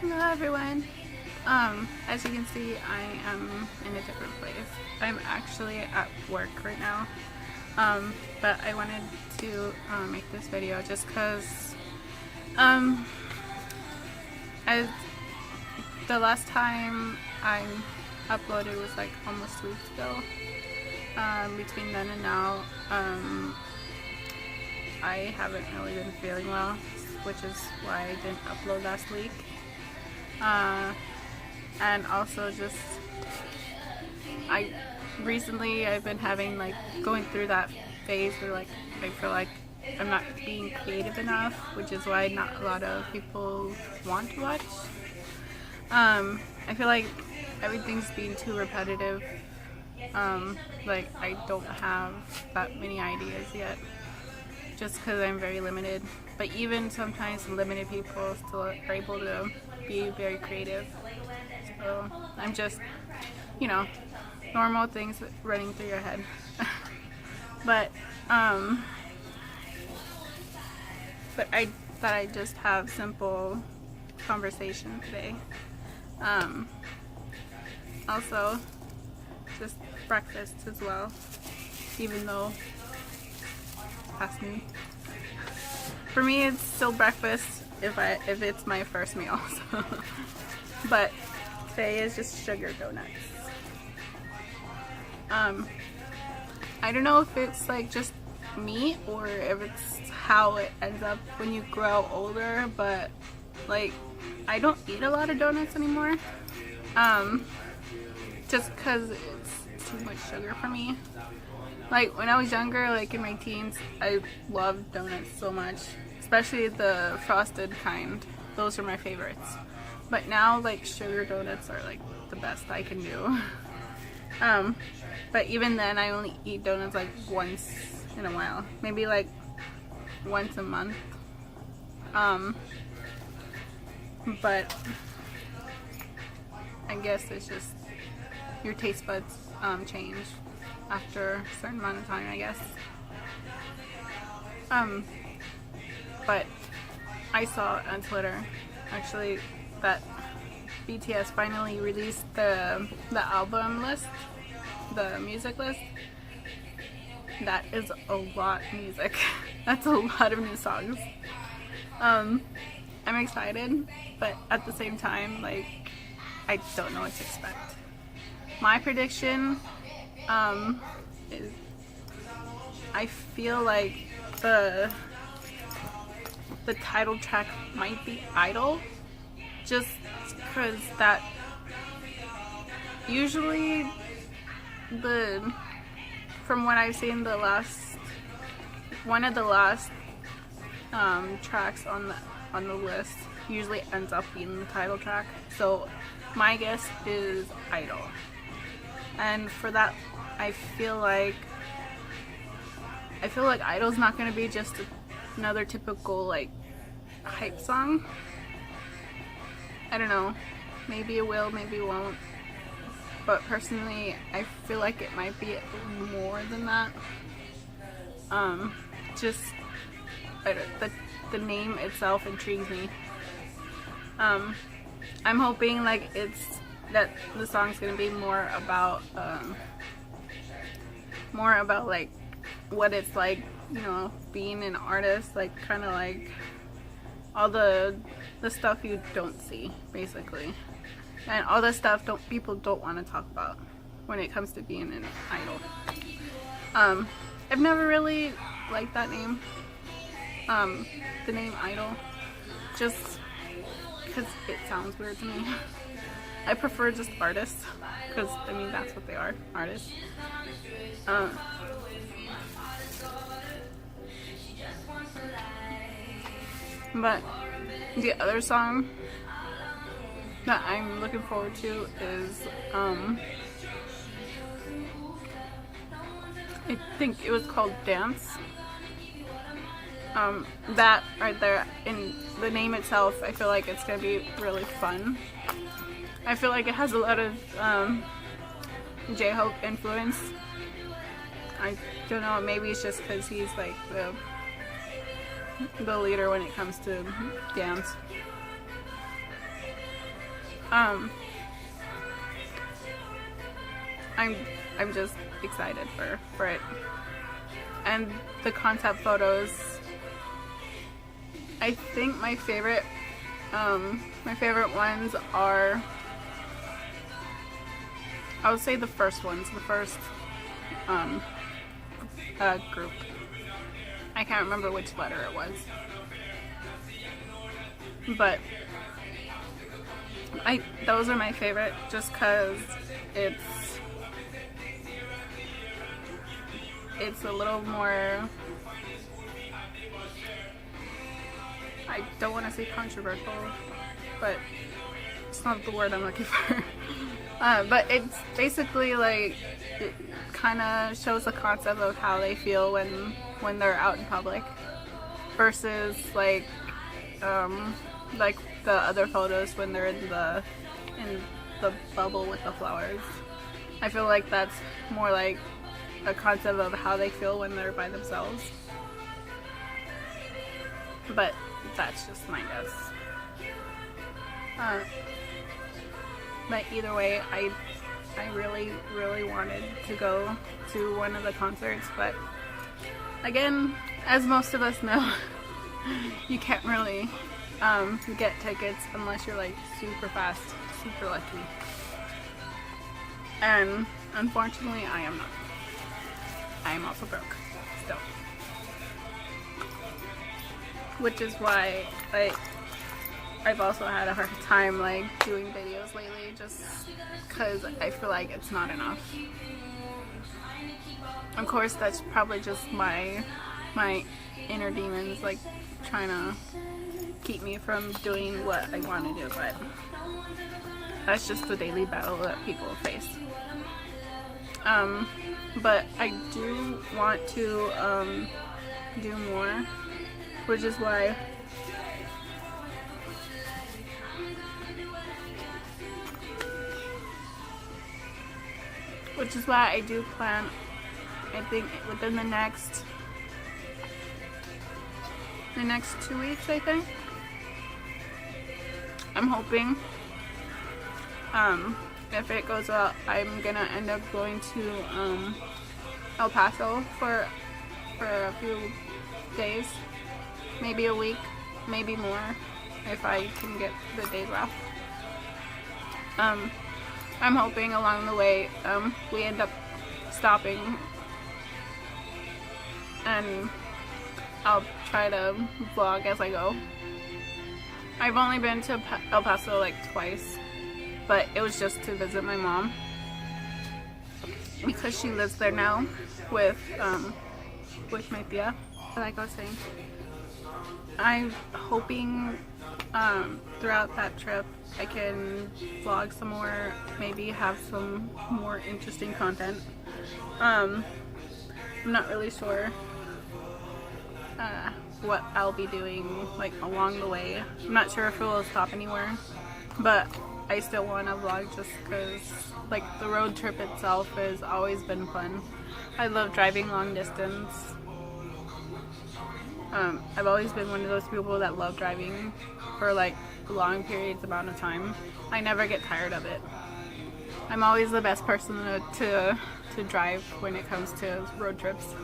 Hello everyone. As you can see, I am in a different place. I'm actually at work right now. But I wanted to make this video just because the last time I uploaded was like almost 2 weeks ago. Between then and now, I haven't really been feeling well, which is why I didn't upload last week. And also just I've been having going through that phase where I feel like I'm not being creative enough, which is why not a lot of people want to watch. I feel like everything's being too repetitive. I don't have that many ideas yet, just because I'm very limited. But even sometimes limited people still are able to be very creative. So I'm just, normal things running through your head. But I thought I'd just have simple conversation today. Also, just breakfast as well, even though it's past noon. For me, it's still breakfast if it's my first meal. So. But today is just sugar donuts. I don't know if it's just me or if it's how it ends up when you grow older, but I don't eat a lot of donuts anymore. Just because it's too much sugar for me. When I was younger, in my teens, I loved donuts so much, especially the frosted kind. Those are my favorites. But now, sugar donuts are the best I can do. But even then, I only eat donuts once in a while, maybe once a month. But I guess it's just your taste buds change after a certain amount of time, I guess. But I saw on Twitter actually that BTS finally released the album list, the music list. That is a lot of music. That's a lot of new songs. I'm excited, but at the same time, I don't know what to expect. My prediction is I feel like the title track might be Idol, just because that usually from what I've seen, one of the last tracks on the list usually ends up being the title track. So my guess is Idol, and for that I feel like Idol's not going to be just another typical hype song. I don't know, maybe it will, maybe it won't, but personally I feel like it might be more than that. The name itself intrigues me. I'm hoping that the song's gonna be more about what it's being an artist, kind of all the stuff you don't see, basically, and all the stuff people don't want to talk about when it comes to being an idol. I've never really liked that name, the name Idol, just because it sounds weird to me. I prefer just artists, because that's what they are, artists. But the other song that I'm looking forward to is I think it was called Dance. That right there, in the name itself, I feel like it's gonna be really fun. I feel like it has a lot of J-Hope influence. I don't know, maybe it's just because he's the leader when it comes to dance. Um, I'm just excited for it. And the concept photos, I think my favorite ones are, I would say the first ones, the first group. I can't remember which letter it was, but those are my favorite just because it's a little more, I don't want to say controversial, but it's not the word I'm looking for. But it's basically like, it kind of shows the concept of how they feel when they're out in public versus like the other photos when they're in the bubble with the flowers. I feel like that's more like a concept of how they feel when they're by themselves. But that's just my guess. But either way, I really, really wanted to go to one of the concerts, but again, as most of us know, you can't really get tickets unless you're like super fast, super lucky. And unfortunately, I am not. I am also broke, still. Which is why I've also had a hard time like doing videos lately, just because I feel like it's not enough. Of course, that's probably just my inner demons like trying to keep me from doing what I want to do, but that's just the daily battle that people face. But I do want to do more, which is why I do plan, I think within the next 2 weeks, I think. I'm hoping, if it goes well, I'm gonna end up going to El Paso for a few days, maybe a week, maybe more, if I can get the days off. I'm hoping along the way we end up stopping, and I'll try to vlog as I go. I've only been to El Paso like twice, but it was just to visit my mom because she lives there now with my tia. Like I was saying, I'm hoping throughout that trip I can vlog some more, maybe have some more interesting content. I'm not really sure what I'll be doing like along the way. I'm not sure if it will stop anywhere, but I still want to vlog just because like the road trip itself has always been fun. I love driving long distance. I've always been one of those people that love driving for like long periods amount of time. I never get tired of it. I'm always the best person to drive when it comes to road trips.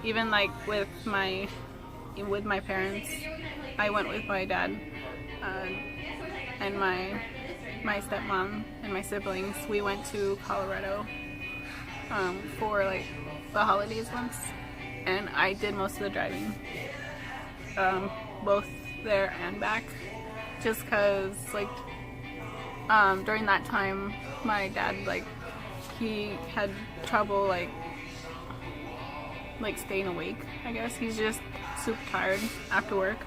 Even like with my parents, I went with my dad and my stepmom and my siblings. We went to Colorado for like the holidays once, and I did most of the driving, both there and back, just cause like during that time my dad like he had trouble like staying awake. I guess he's just super tired after work.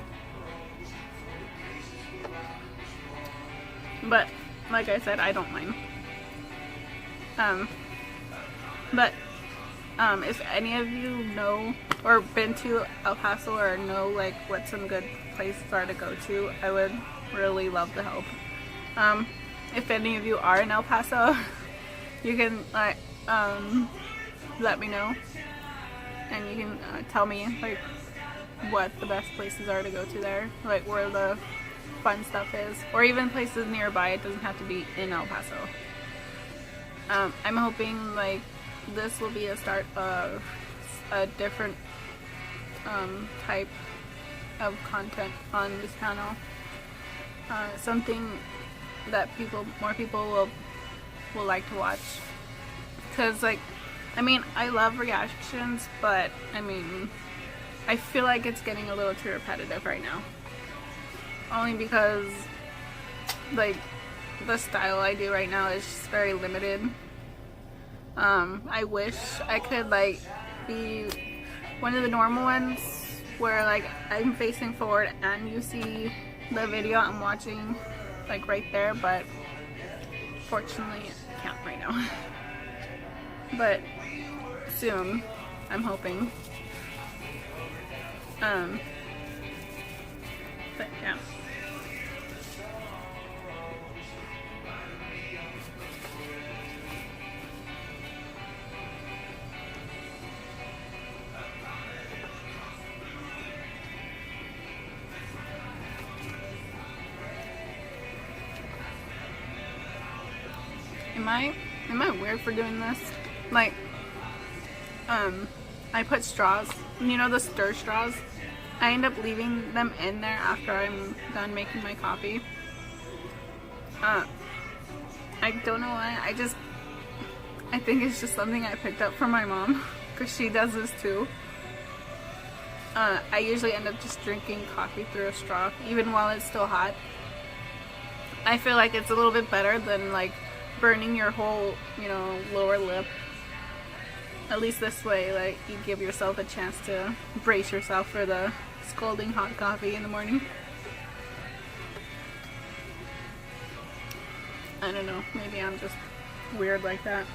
But like I said, I don't mind. But if any of you know or been to El Paso or know like what some good places are to go to, I would really love the help. If any of you are in El Paso, you can like let me know, and you can tell me like what the best places are to go to there, like where the fun stuff is, or even places nearby. It doesn't have to be in El Paso. I'm hoping like this will be a start of a different type of content on this channel. Something that more people will like to watch. Cause like, I mean, I love reactions, but I mean, I feel like it's getting a little too repetitive right now. Only because like the style I do right now is just very limited. I wish I could like be one of the normal ones where like I'm facing forward and you see the video I'm watching like right there, but fortunately I can't right now. But soon, I'm hoping. But yeah. Am I weird for doing this? Like, I put straws, you know, the stir straws. I end up leaving them in there after I'm done making my coffee. I don't know why. I think it's just something I picked up from my mom, because she does this too. I usually end up just drinking coffee through a straw, even while it's still hot. I feel like it's a little bit better than like burning your whole, you know, lower lip. At least this way, like, you give yourself a chance to brace yourself for the scalding hot coffee in the morning. I don't know, maybe I'm just weird like that.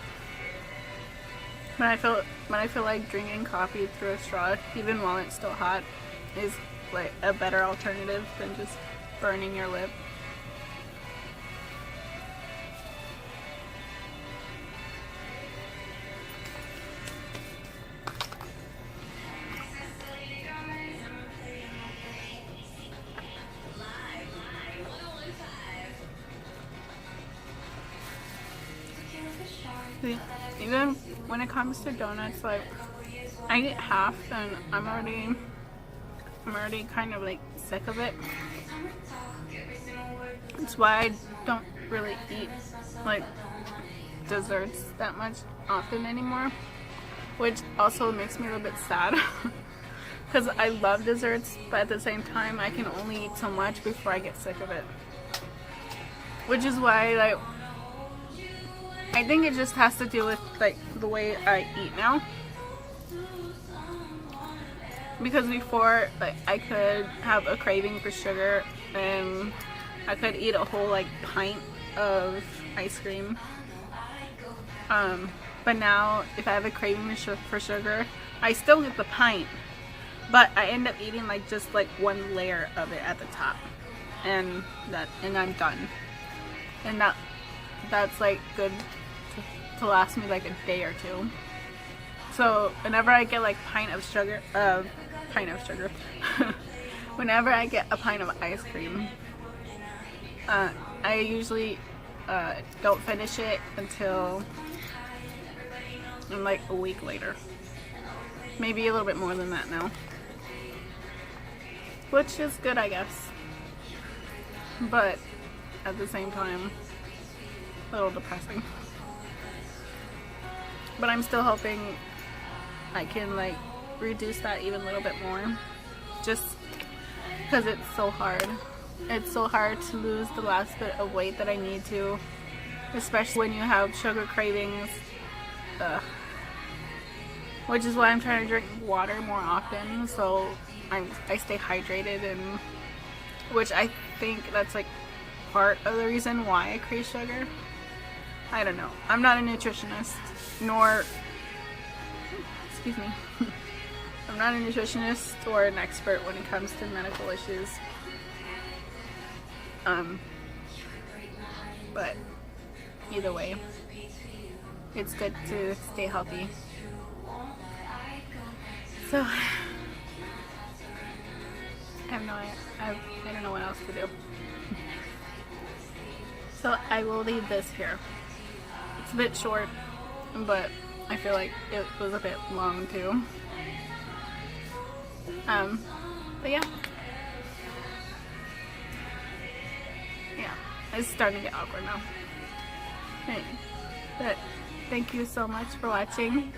But I feel like drinking coffee through a straw, even while it's still hot, is like a better alternative than just burning your lip. Even when it comes to donuts, like, I eat half and I'm already kind of like sick of it. That's why I don't really eat like desserts that much often anymore, which also makes me a little bit sad because I love desserts, but at the same time I can only eat so much before I get sick of it, which is why, like, I think it just has to do with like the way I eat now. Because before, like, I could have a craving for sugar and I could eat a whole like pint of ice cream. But now if I have a craving for sugar, I still get the pint, but I end up eating like just like one layer of it at the top, and I'm done. And that's like good to last me like a day or two. So whenever I get like pint of sugar, whenever I get a pint of ice cream, I usually don't finish it until like a week later. Maybe a little bit more than that now, which is good, I guess, but at the same time a little depressing. But I'm still hoping I can like reduce that even a little bit more, just because it's so hard. It's so hard to lose the last bit of weight that I need to, especially when you have sugar cravings. Which is why I'm trying to drink water more often, so I stay hydrated, and which I think that's like part of the reason why I crave sugar. I don't know. I'm not a nutritionist, nor, excuse me, I'm not a nutritionist or an expert when it comes to medical issues. But either way, it's good to stay healthy. So I have no idea. I don't know what else to do. So I will leave this here. It's a bit short, but I feel like it was a bit long too. But yeah. Yeah, it's starting to get awkward now. Anyway, but thank you so much for watching.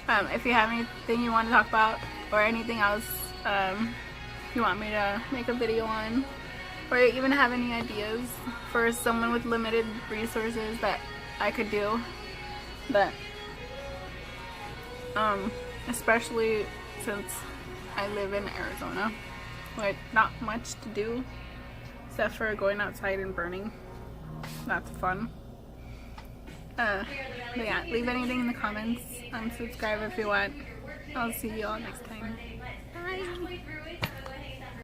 If you have anything you want to talk about or anything else you want me to make a video on, or even have any ideas for someone with limited resources that I could do, that especially since I live in Arizona, like not much to do except for going outside and burning. That's fun. But yeah, leave anything in the comments, subscribe if you want. I'll see you all next time. Bye.